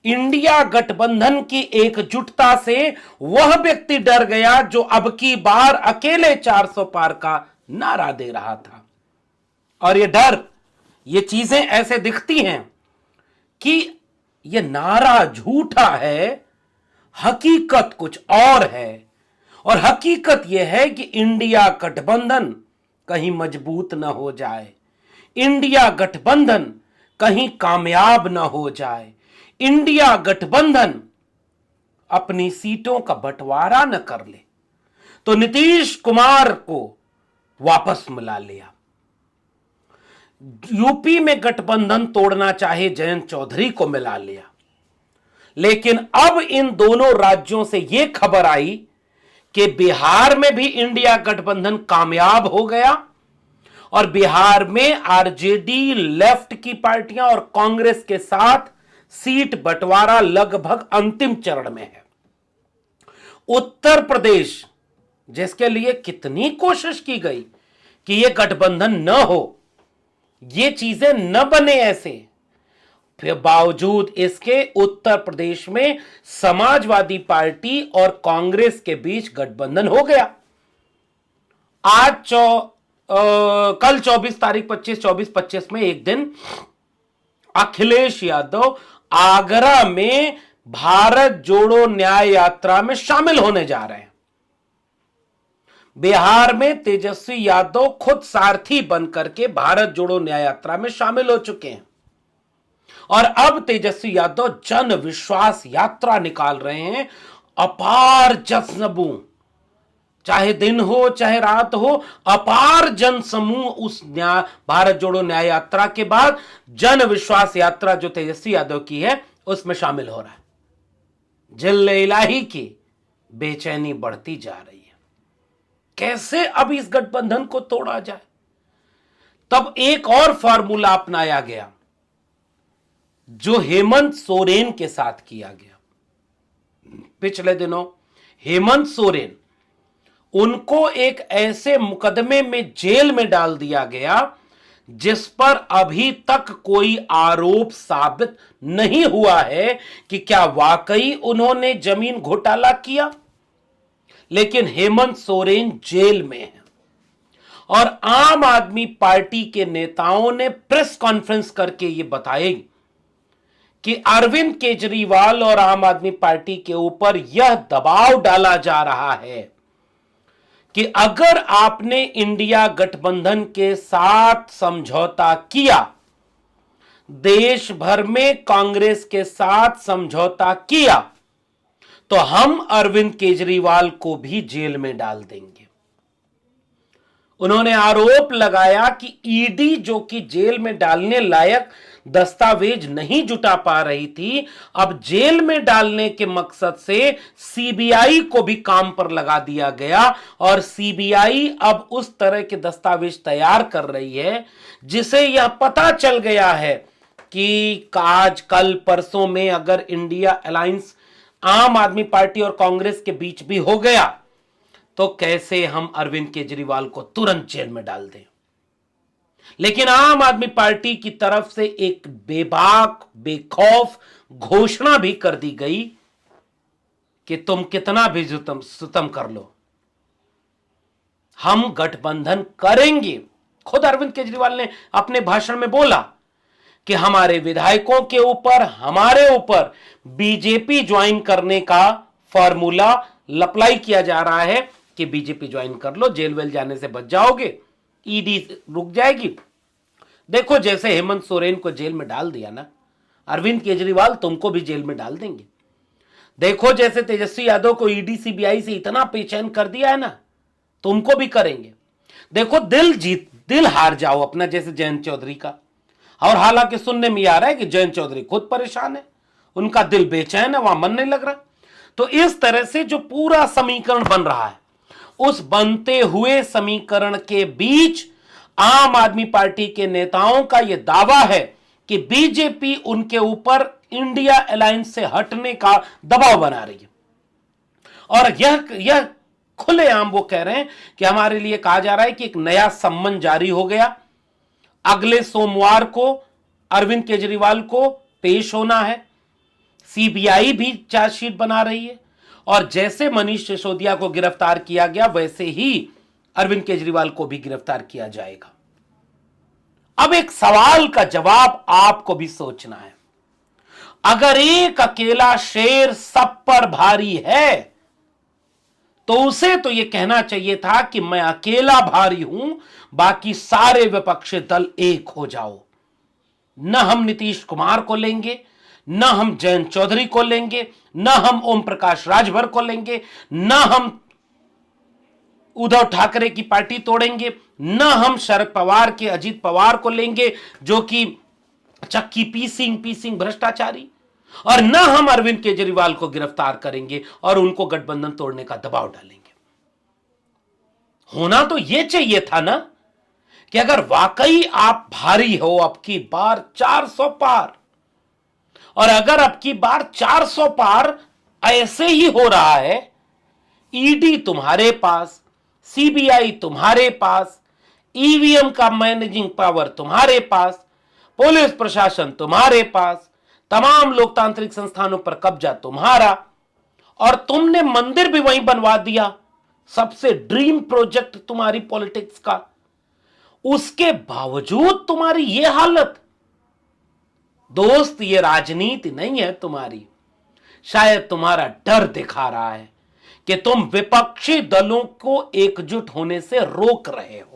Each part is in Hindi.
इंडिया गठबंधन की एकजुटता से वह व्यक्ति डर गया जो अब की बार अकेले 400 पार का नारा दे रहा था। और ये डर, ये चीजें ऐसे दिखती हैं कि ये नारा झूठा है, हकीकत कुछ और है। और हकीकत यह है कि इंडिया गठबंधन कहीं मजबूत ना हो जाए, इंडिया गठबंधन कहीं कामयाब ना हो जाए, इंडिया गठबंधन अपनी सीटों का बंटवारा न कर ले। तो नीतीश कुमार को वापस मिला लिया। यूपी में गठबंधन तोड़ना चाहे जयंत चौधरी को मिला लिया। लेकिन अब इन दोनों राज्यों से यह खबर आई कि बिहार में भी इंडिया गठबंधन कामयाब हो गया और बिहार में आरजेडी, लेफ्ट की पार्टियां और कांग्रेस के साथ सीट बंटवारा लगभग अंतिम चरण में है। उत्तर प्रदेश, जिसके लिए कितनी कोशिश की गई कि यह गठबंधन न हो, ये चीजें न बने, ऐसे फिर बावजूद इसके उत्तर प्रदेश में समाजवादी पार्टी और कांग्रेस के बीच गठबंधन हो गया। कल 24 तारीख 24 में एक दिन अखिलेश यादव आगरा में भारत जोड़ो न्याय यात्रा में शामिल होने जा रहे हैं। बिहार में तेजस्वी यादव खुद सारथी बनकर के भारत जोड़ो न्याय यात्रा में शामिल हो चुके हैं और अब तेजस्वी यादव जन विश्वास यात्रा निकाल रहे हैं। अपार जनसमूह, चाहे दिन हो चाहे रात हो, अपार जन समूह उस भारत जोड़ो न्याय यात्रा के बाद जन विश्वास यात्रा जो तेजस्वी यादव की है उसमें शामिल हो रहा है। जिले इलाही की बेचैनी बढ़ती जा रही है, कैसे अब इस गठबंधन को तोड़ा जाए। तब एक और फार्मूला अपनाया गया जो हेमंत सोरेन के साथ किया गया। पिछले दिनों हेमंत सोरेन, उनको एक ऐसे मुकदमे में जेल में डाल दिया गया जिस पर अभी तक कोई आरोप साबित नहीं हुआ है कि क्या वाकई उन्होंने जमीन घोटाला किया। लेकिन हेमंत सोरेन जेल में है और आम आदमी पार्टी के नेताओं ने प्रेस कॉन्फ्रेंस करके यह बताया कि अरविंद केजरीवाल और आम आदमी पार्टी के ऊपर यह दबाव डाला जा रहा है कि अगर आपने इंडिया गठबंधन के साथ समझौता किया, देश भर में कांग्रेस के साथ समझौता किया, तो हम अरविंद केजरीवाल को भी जेल में डाल देंगे। उन्होंने आरोप लगाया कि ईडी, जो कि जेल में डालने लायक दस्तावेज नहीं जुटा पा रही थी, अब जेल में डालने के मकसद से सीबीआई को भी काम पर लगा दिया गया और सीबीआई अब उस तरह के दस्तावेज तैयार कर रही है जिसे यह पता चल गया है कि आज कल परसों में अगर इंडिया अलायंस आम आदमी पार्टी और कांग्रेस के बीच भी हो गया तो कैसे हम अरविंद केजरीवाल को तुरंत जेल में डाल दें। लेकिन आम आदमी पार्टी की तरफ से एक बेबाक, बेखौफ घोषणा भी कर दी गई कि तुम कितना भी सुतम कर लो, हम गठबंधन करेंगे। खुद अरविंद केजरीवाल ने अपने भाषण में बोला कि हमारे विधायकों के ऊपर, हमारे ऊपर बीजेपी ज्वाइन करने का फॉर्मूला अप्लाई किया जा रहा है कि बीजेपी ज्वाइन कर लो, जेल वेल जाने से बच जाओगे, ईडी रुक जाएगी। देखो, जैसे हेमंत सोरेन को जेल में डाल दिया ना, अरविंद केजरीवाल तुमको भी जेल में डाल देंगे। देखो, जैसे तेजस्वी यादव को ईडी सीबीआई से इतना बेचैन कर दिया है ना, तुमको भी करेंगे। देखो, दिल हार जाओ अपना, जैसे जयंत चौधरी का। और हालांकि सुनने में आ रहा है कि जयंत चौधरी खुद परेशान है, उनका दिल बेचैन है, वहां मन नहीं लग रहा। तो इस तरह से जो पूरा समीकरण बन रहा है, उस बनते हुए समीकरण के बीच आम आदमी पार्टी के नेताओं का यह दावा है कि बीजेपी उनके ऊपर इंडिया अलायंस से हटने का दबाव बना रही है। और यह खुलेआम वो कह रहे हैं कि हमारे लिए कहा जा रहा है कि एक नया सम्मन जारी हो गया, अगले सोमवार को अरविंद केजरीवाल को पेश होना है, सीबीआई भी चार्जशीट बना रही है और जैसे मनीष सिसोदिया को गिरफ्तार किया गया वैसे ही अरविंद केजरीवाल को भी गिरफ्तार किया जाएगा। अब एक सवाल का जवाब आपको भी सोचना है। अगर एक अकेला शेर सब पर भारी है तो उसे तो यह कहना चाहिए था कि मैं अकेला भारी हूं, बाकी सारे विपक्षी दल एक हो जाओ। न हम नीतीश कुमार को लेंगे, न हम जयंत चौधरी को लेंगे, न हम ओम प्रकाश राजभर को लेंगे, न हम उद्धव ठाकरे की पार्टी तोड़ेंगे, न हम शरद पवार के अजीत पवार को लेंगे जो कि चक्की पीसिंग भ्रष्टाचारी, और न हम अरविंद केजरीवाल को गिरफ्तार करेंगे और उनको गठबंधन तोड़ने का दबाव डालेंगे। होना तो यह चाहिए था ना कि अगर वाकई आप भारी हो अब की बार 400 पार, और अगर अब की बार 400 पार ऐसे ही हो रहा है, ईडी तुम्हारे पास, सीबीआई तुम्हारे पास, ईवीएम का मैनेजिंग पावर तुम्हारे पास, पुलिस प्रशासन तुम्हारे पास, तमाम लोकतांत्रिक संस्थानों पर कब्जा तुम्हारा, और तुमने मंदिर भी वहीं बनवा दिया, सबसे ड्रीम प्रोजेक्ट तुम्हारी पॉलिटिक्स का, उसके बावजूद तुम्हारी यह हालत। दोस्त, यह राजनीति नहीं है तुम्हारी, शायद तुम्हारा डर दिखा रहा है कि तुम विपक्षी दलों को एकजुट होने से रोक रहे हो।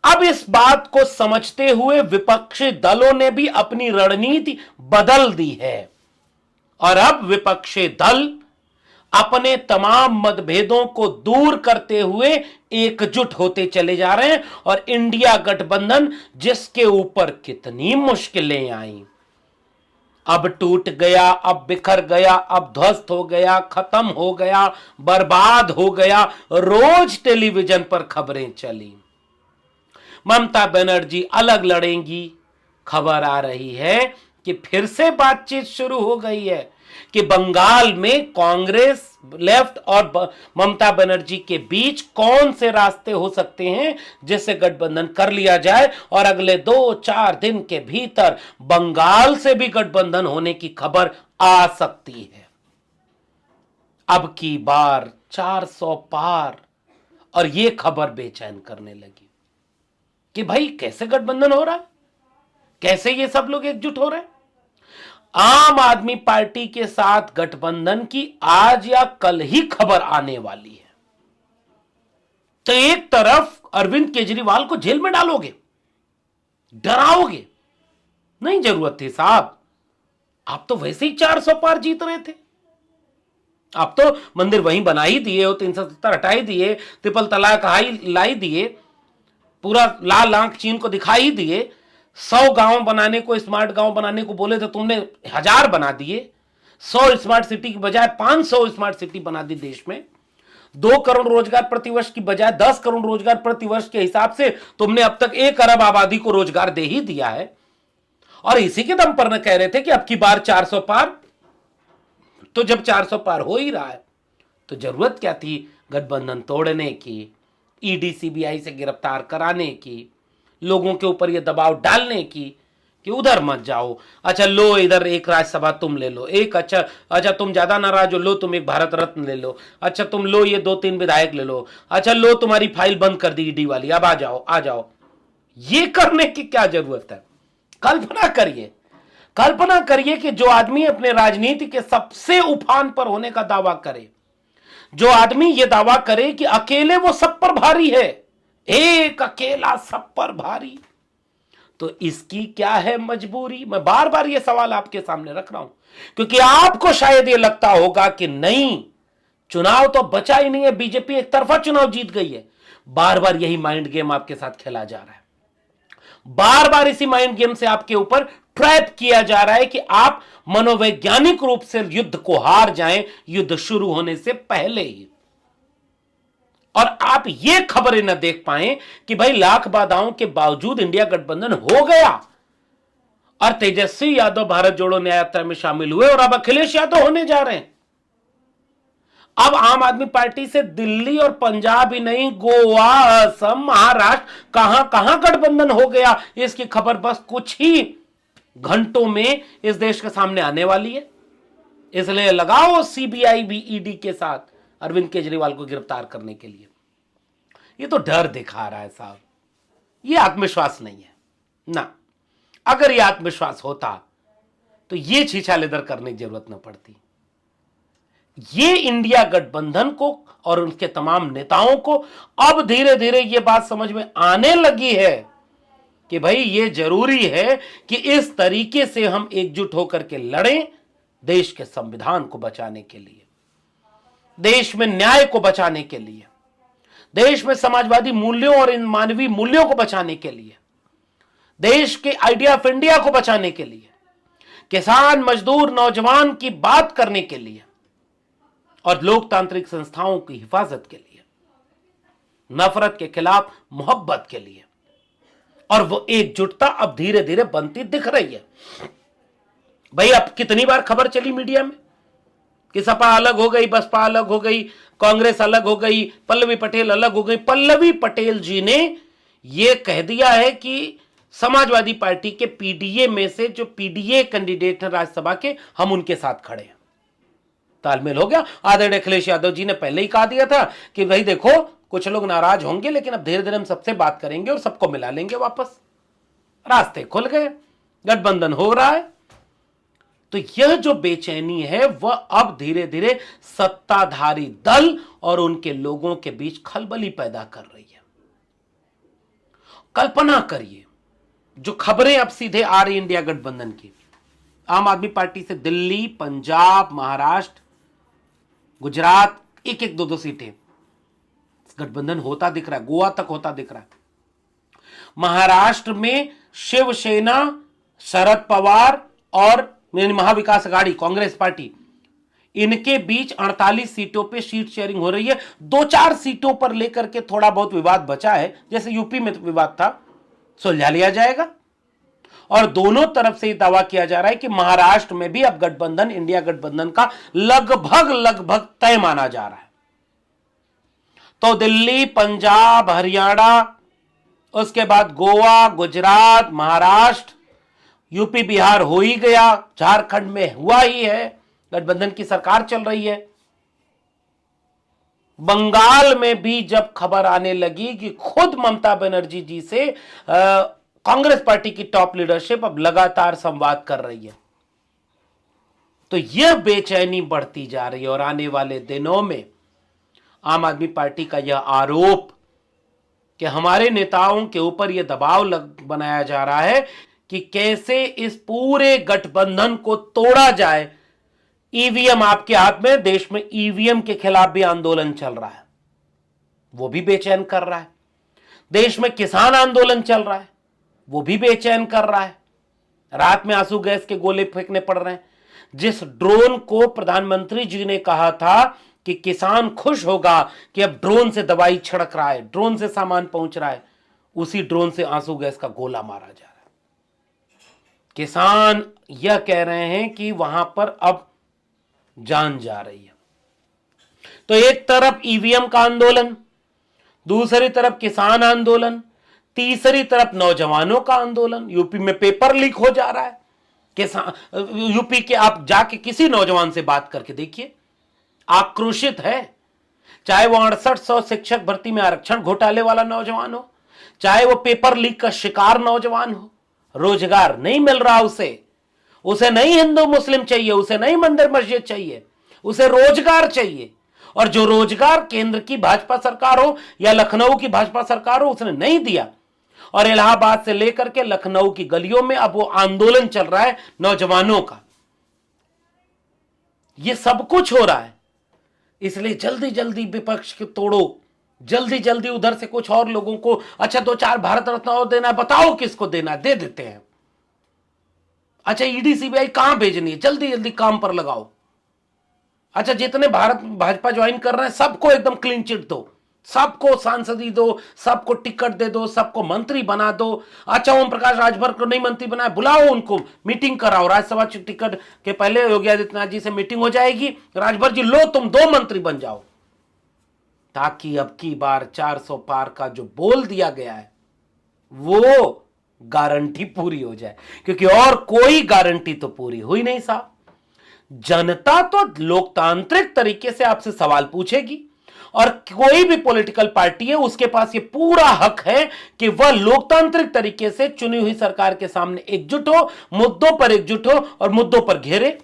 अब इस बात को समझते हुए विपक्षी दलों ने भी अपनी रणनीति बदल दी है और अब विपक्षी दल अपने तमाम मतभेदों को दूर करते हुए एकजुट होते चले जा रहे हैं, और इंडिया गठबंधन जिसके ऊपर कितनी मुश्किलें आई, अब टूट गया, अब बिखर गया, अब ध्वस्त हो गया, खत्म हो गया, बर्बाद हो गया। रोज टेलीविजन पर खबरें चली, ममता बनर्जी अलग लड़ेंगी, खबर आ रही है कि फिर से बातचीत शुरू हो गई है कि बंगाल में कांग्रेस, लेफ्ट और ममता बनर्जी के बीच कौन से रास्ते हो सकते हैं जिससे गठबंधन कर लिया जाए, और अगले 2-4 दिन के भीतर बंगाल से भी गठबंधन होने की खबर आ सकती है। अब की बार 400 पार, और यह खबर बेचैन करने लगी कि भाई कैसे गठबंधन हो रहा है, कैसे ये सब लोग एकजुट हो रहे हैं। आम आदमी पार्टी के साथ गठबंधन की आज या कल ही खबर आने वाली है। तो एक तरफ अरविंद केजरीवाल को जेल में डालोगे, डराओगे, नहीं जरूरत थी साहब, आप तो वैसे ही 400 पार जीत रहे थे। आप तो मंदिर वहीं बना ही दिए हो, 370 हटा ही दिए, ट्रिपल तलाक लाई दिए, पूरा लाल आंख चीन को दिखाई दिए, 100 गांव बनाने को, स्मार्ट गांव बनाने को बोले तो तुमने 1000 बना दिए, 100 स्मार्ट सिटी की बजाय 500 स्मार्ट सिटी बना दी देश में, 2 करोड़ रोजगार प्रतिवर्ष की बजाय 10 करोड़ रोजगार प्रतिवर्ष के हिसाब से तुमने अब तक 1 अरब आबादी को रोजगार दे ही दिया है। और इसी के दम पर न कह रहे थे कि अब की बार 400 पार। तो जब 400 पार हो ही रहा है तो जरूरत क्या थी गठबंधन तोड़ने की, ईडी सीबीआई से गिरफ्तार कराने की, लोगों के ऊपर यह दबाव डालने की कि उधर मत जाओ, अच्छा लो इधर एक राज्यसभा तुम ले लो, एक अच्छा तुम ज्यादा नाराज हो, लो तुम एक भारत रत्न ले लो, अच्छा तुम लो ये 2-3 विधायक ले लो, अच्छा लो तुम्हारी फाइल बंद कर दी ईडी वाली, अब आ जाओ। ये करने की क्या जरूरत है? कल्पना करिए कि जो आदमी अपने राजनीति के सबसे उफान पर होने का दावा करे, जो आदमी यह दावा करे कि अकेले वो सब पर भारी है, एक अकेला सब पर भारी, तो इसकी क्या है मजबूरी? मैं बार बार यह सवाल आपके सामने रख रहा हूं क्योंकि आपको शायद यह लगता होगा कि नहीं, चुनाव तो बचा ही नहीं है, बीजेपी एक तरफा चुनाव जीत गई है। बार बार यही माइंड गेम आपके साथ खेला जा रहा है, बार बार इसी माइंड गेम से आपके ऊपर ट्रैप किया जा रहा है कि आप मनोवैज्ञानिक रूप से युद्ध को हार जाएं, युद्ध शुरू होने से पहले ही, और आप ये खबरें न देख पाए कि भाई लाख बाधाओं के बावजूद इंडिया गठबंधन हो गया और तेजस्वी यादव भारत जोड़ो न्याय यात्रा में शामिल हुए, और अब अखिलेश यादव होने जा रहे हैं। अब आम आदमी पार्टी से दिल्ली और पंजाब ही नहीं, गोवा, असम, महाराष्ट्र, कहां कहां गठबंधन हो गया, इसकी खबर बस कुछ ही घंटों में इस देश के सामने आने वाली है। इसलिए लगाओ सीबीआई भी ईडी के साथ अरविंद केजरीवाल को गिरफ्तार करने के लिए। ये तो डर दिखा रहा है साहब, ये आत्मविश्वास नहीं है ना। अगर ये आत्मविश्वास होता तो ये छीछालेदर करने की जरूरत न पड़ती। ये इंडिया गठबंधन को और उनके तमाम नेताओं को अब धीरे धीरे ये बात समझ में आने लगी है कि भाई ये जरूरी है कि इस तरीके से हम एकजुट होकर के लड़ें देश के संविधान को बचाने के लिए, देश में न्याय को बचाने के लिए, देश में समाजवादी मूल्यों और इन मानवीय मूल्यों को बचाने के लिए, देश के आइडिया ऑफ इंडिया को बचाने के लिए, किसान मजदूर नौजवान की बात करने के लिए और लोकतांत्रिक संस्थाओं की हिफाजत के लिए, नफरत के खिलाफ मोहब्बत के लिए। और वो एकजुटता अब धीरे धीरे बनती दिख रही है। भाई अब कितनी बार खबर चली मीडिया में कि सपा अलग हो गई, बसपा अलग हो गई, कांग्रेस अलग हो गई, पल्लवी पटेल अलग हो गई। पल्लवी पटेल जी ने यह कह दिया है कि समाजवादी पार्टी के पीडीए में से जो पीडीए कैंडिडेट है राज्यसभा के, हम उनके साथ खड़े हैं। तालमेल हो गया। आदरणीय अखिलेश यादव जी ने पहले ही कहा दिया था कि भाई देखो कुछ लोग नाराज होंगे, लेकिन अब धीरे धीरे हम सबसे बात करेंगे और सबको मिला लेंगे वापस। रास्ते खुल गए, गठबंधन हो रहा है। तो यह जो बेचैनी है वह अब धीरे धीरे सत्ताधारी दल और उनके लोगों के बीच खलबली पैदा कर रही है। कल्पना करिए जो खबरें अब सीधे आ रही इंडिया गठबंधन की, आम आदमी पार्टी से दिल्ली, पंजाब, महाराष्ट्र, गुजरात, एक एक दो दो सीटें गठबंधन होता दिख रहा है, गोवा तक होता दिख रहा है। महाराष्ट्र में शिवसेना, शरद पवार और महाविकास आघाड़ी कांग्रेस पार्टी, इनके बीच 48 सीटों पे सीट शेयरिंग हो रही है। 2-4 सीटों पर लेकर के थोड़ा बहुत विवाद बचा है, जैसे यूपी में विवाद था, सुलझा लिया जाएगा। और दोनों तरफ से दावा किया जा रहा है कि महाराष्ट्र में भी अब गठबंधन, इंडिया गठबंधन का लगभग तय माना जा रहा है। तो दिल्ली, पंजाब, हरियाणा, उसके बाद गोवा, गुजरात, महाराष्ट्र, यूपी, बिहार हो ही गया, झारखंड में हुआ ही है, गठबंधन की सरकार चल रही है। बंगाल में भी जब खबर आने लगी कि खुद ममता बनर्जी जी से कांग्रेस पार्टी की टॉप लीडरशिप अब लगातार संवाद कर रही है, तो यह बेचैनी बढ़ती जा रही है। और आने वाले दिनों में आम आदमी पार्टी का यह आरोप कि हमारे नेताओं के ऊपर यह दबाव बनाया जा रहा है कि कैसे इस पूरे गठबंधन को तोड़ा जाए। ईवीएम आपके हाथ में, देश में ईवीएम के खिलाफ भी आंदोलन चल रहा है, वो भी बेचैन कर रहा है। देश में किसान आंदोलन चल रहा है, वो भी बेचैन कर रहा है। रात में आंसू गैस के गोले फेंकने पड़ रहे हैं। जिस ड्रोन को प्रधानमंत्री जी ने कहा था कि किसान खुश होगा कि अब ड्रोन से दवाई छिड़क रहा है, ड्रोन से सामान पहुंच रहा है, उसी ड्रोन से आंसू गैस का गोला मारा जा रहा है। किसान यह कह रहे हैं कि वहां पर अब जान जा रही है। तो एक तरफ ईवीएम का आंदोलन, दूसरी तरफ किसान आंदोलन, तीसरी तरफ नौजवानों का आंदोलन। यूपी में पेपर लीक हो जा रहा है। किसान यूपी के आप जाके किसी नौजवान से बात करके देखिए, आक्रोशित है। चाहे वो 6800 शिक्षक भर्ती में आरक्षण घोटाले वाला नौजवान हो, चाहे वो पेपर लीक का शिकार नौजवान हो, रोजगार नहीं मिल रहा उसे नहीं हिंदू मुस्लिम चाहिए, उसे नहीं मंदिर मस्जिद चाहिए, उसे रोजगार चाहिए। और जो रोजगार केंद्र की भाजपा सरकार हो या लखनऊ की भाजपा सरकार हो, उसने नहीं दिया। और इलाहाबाद से लेकर के लखनऊ की गलियों में अब वो आंदोलन चल रहा है नौजवानों का। ये सब कुछ हो रहा है। इसलिए जल्दी जल्दी विपक्ष को तोड़ो, जल्दी जल्दी उधर से कुछ और लोगों को, अच्छा 2-4 भारत रत्न और देना है, बताओ किसको देना, दे देते हैं। अच्छा ईडी सीबीआई कहां भेजनी है, जल्दी जल्दी काम पर लगाओ। अच्छा जितने भाजपा ज्वाइन कर रहे हैं सबको एकदम क्लीन चिट दो, सबको सांसदी दो, सबको टिकट दे दो, सबको मंत्री बना दो। अच्छा ओम प्रकाश राजभर को नहीं मंत्री बनाया, बुलाओ उनको, मीटिंग कराओ। राज्यसभा टिकट के पहले योगी आदित्यनाथ जी से मीटिंग हो जाएगी, राजभर जी लो तुम 2 मंत्री बन जाओ, ताकि अब की बार 400 पार का जो बोल दिया गया है वो गारंटी पूरी हो जाए, क्योंकि और कोई गारंटी तो पूरी हुई नहीं साहब। जनता तो लोकतांत्रिक तरीके से आपसे सवाल पूछेगी, और कोई भी पॉलिटिकल पार्टी है उसके पास ये पूरा हक है कि वह लोकतांत्रिक तरीके से चुनी हुई सरकार के सामने एकजुट हो, मुद्दों पर एकजुट हो और मुद्दों पर घेरे।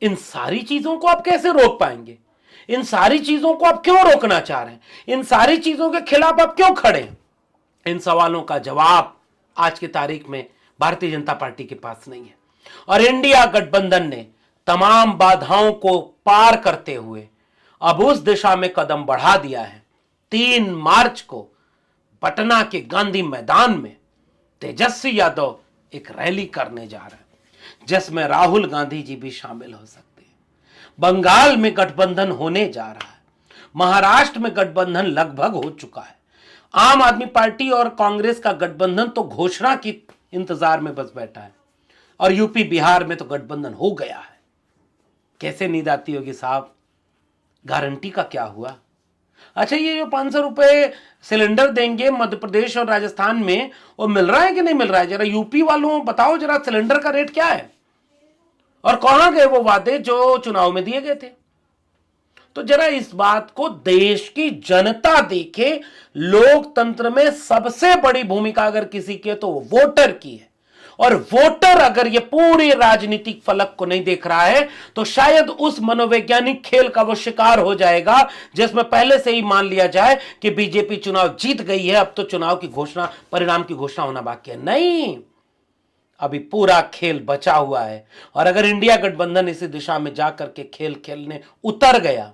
इन सारी चीजों को आप कैसे रोक पाएंगे? इन सारी चीजों को आप क्यों रोकना चाह रहे हैं? इन सारी चीजों के खिलाफ आप क्यों खड़े हैं? इन सवालों का जवाब आज की तारीख में भारतीय जनता पार्टी के पास नहीं है। और इंडिया गठबंधन ने तमाम बाधाओं को पार करते हुए अब उस दिशा में कदम बढ़ा दिया है। 3 मार्च को पटना के गांधी मैदान में तेजस्वी यादव एक रैली करने जा रहे हैं, जिसमें राहुल गांधी जी भी शामिल हो सकते हैं। बंगाल में गठबंधन होने जा रहा है। महाराष्ट्र में गठबंधन लगभग हो चुका है। आम आदमी पार्टी और कांग्रेस का गठबंधन तो घोषणा की इंतजार में बस बैठा है, और यूपी बिहार में तो गठबंधन हो गया है। कैसे नींद आती होगी साहब? गारंटी का क्या हुआ? अच्छा, ये जो 500 रुपए सिलेंडर देंगे मध्य प्रदेश और राजस्थान में, वो मिल रहा है कि नहीं मिल रहा है? जरा यूपी वालों बताओ जरा, सिलेंडर का रेट क्या है और कहां गए वो वादे जो चुनाव में दिए गए थे? तो जरा इस बात को देश की जनता देखे। लोकतंत्र में सबसे बड़ी भूमिका अगर किसी की है तो वो वोटर की है, और वोटर अगर ये पूरे राजनीतिक फलक को नहीं देख रहा है तो शायद उस मनोवैज्ञानिक खेल का वो शिकार हो जाएगा जिसमें पहले से ही मान लिया जाए कि बीजेपी चुनाव जीत गई है, अब तो चुनाव की घोषणा, परिणाम की घोषणा होना बाकी है। नहीं, अभी पूरा खेल बचा हुआ है। और अगर इंडिया गठबंधन इसी दिशा में जाकर के खेल खेलने उतर गया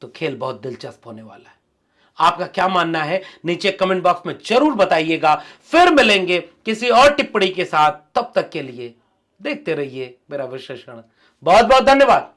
तो खेल बहुत दिलचस्प होने वाला है। आपका क्या मानना है नीचे कमेंट बॉक्स में जरूर बताइएगा। फिर मिलेंगे किसी और टिप्पणी के साथ, तब तक के लिए देखते रहिए मेरा विश्लेषण। बहुत बहुत धन्यवाद।